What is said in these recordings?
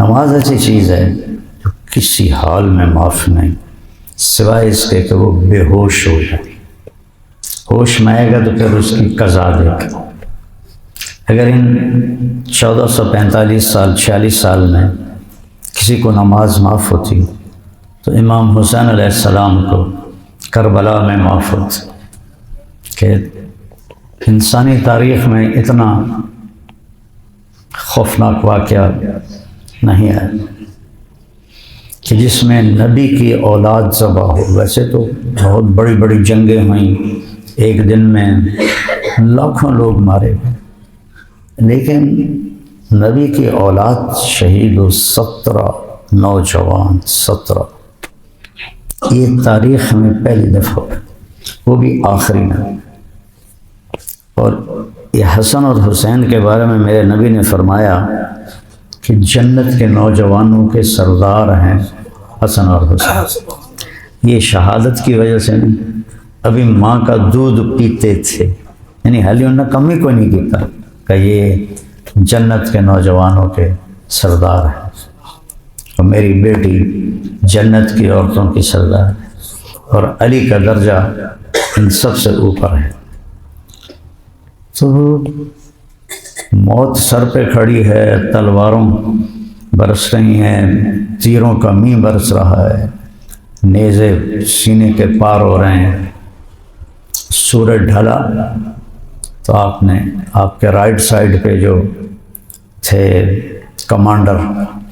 نماز ایسی چیز ہے جو کسی حال میں معاف نہیں، سوائے اس کے کہ وہ بے ہوش ہو جائے۔ ہوش میں آئے گا تو پھر اس کی قضا دے گا۔ اگر ان 1445 سال 46 سال میں کسی کو نماز معاف ہوتی تو امام حسین علیہ السلام کو کربلا میں معاف ہوتی۔ کہ انسانی تاریخ میں اتنا خوفناک واقعہ نہیں ہے کہ جس میں نبی کی اولاد ذبح ہو۔ ویسے تو بہت بڑی بڑی جنگیں ہوئیں، ایک دن میں لاکھوں لوگ مارے گئے، لیکن نبی کی اولاد شہید ہو 17 نوجوان، 17، یہ تاریخ میں پہلی دفعہ، وہ بھی آخری میں۔ اور یہ حسن اور حسین کے بارے میں میرے نبی نے فرمایا کہ جنت کے نوجوانوں کے سردار ہیں حسن اور حسین۔ یہ شہادت کی وجہ سے نہیں، ابھی ماں کا دودھ پیتے تھے، یعنی حالی انہوں نے کم ہی کوئی نہیں کیتا کہ یہ جنت کے نوجوانوں کے سردار ہیں، اور میری بیٹی جنت کی عورتوں کی سردار ہے، اور علی کا درجہ ان سب سے اوپر ہے۔ تو موت سر پہ کھڑی ہے، تلواروں برس رہی ہیں، تیروں کا مینہ برس رہا ہے، نیزے سینے کے پار ہو رہے ہیں۔ سورج ڈھلا تو آپ کے رائٹ سائڈ پہ جو تھے کمانڈر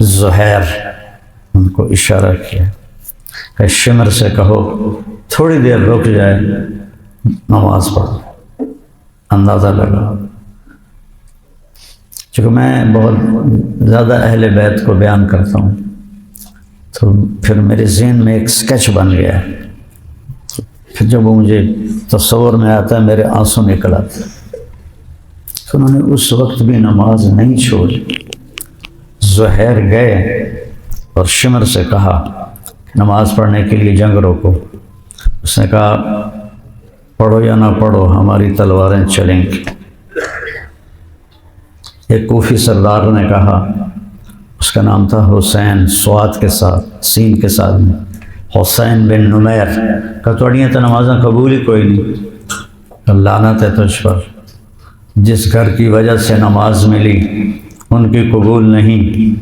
زہیر، ان کو اشارہ کیا کہ شمر سے کہو تھوڑی دیر رک جائے، نماز پڑھو۔ اندازہ لگا، چونکہ میں بہت زیادہ اہل بیت کو بیان کرتا ہوں تو پھر میرے ذہن میں ایک سکیچ بن گیا ہے، پھر جب وہ مجھے تصور میں آتا ہے میرے آنسو نکل آتے۔ تو انہوں نے اس وقت بھی نماز نہیں چھوڑی۔ زہیر گئے اور شمر سے کہا نماز پڑھنے کے لیے جنگ روکو۔ اس نے کہا پڑھو یا نہ پڑھو ہماری تلواریں چلیں گی۔ ایک کوفی سردار نے کہا، اس کا نام تھا حسین، سواد کے ساتھ، سین کے ساتھ میں، حسین بن نمیر، کہ توڑیاں تو نمازیں قبول ہی کوئی نہیں، لعنت ہے تجھ پر، جس گھر کی وجہ سے نماز ملی ان کی قبول نہیں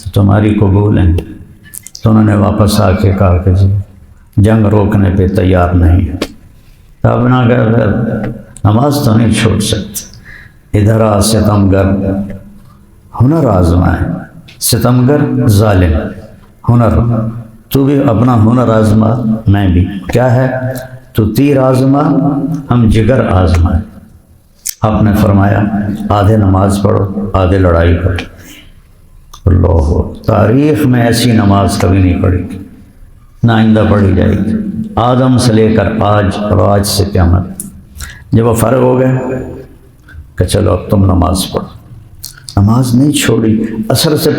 تو تمہاری قبول ہیں۔ تو انہوں نے واپس آ کے کہا کہ جی جنگ روکنے پہ تیار نہیں ہے۔ اب نہ اگر نماز تو نہیں چھوڑ سکتے۔ ادھر آ ستمگر، ہنر آزمائے، ستمگر ظالم، ہنر، تو بھی اپنا ہنر آزما، میں بھی، کیا ہے تو تیر آزما ہم جگر آزمائے۔ آپ نے فرمایا آدھے نماز پڑھو آدھے لڑائی کرو۔ اللہ، تاریخ میں ایسی نماز کبھی نہیں پڑھی گی، نہ آئندہ پڑھی جائے گی، آدم سے لے کر آج، اور آج سے قیامت۔ جب وہ فرق ہو گئے کہ چلو اب تم نماز پڑھو، نماز نہیں چھوڑی۔ عصر سے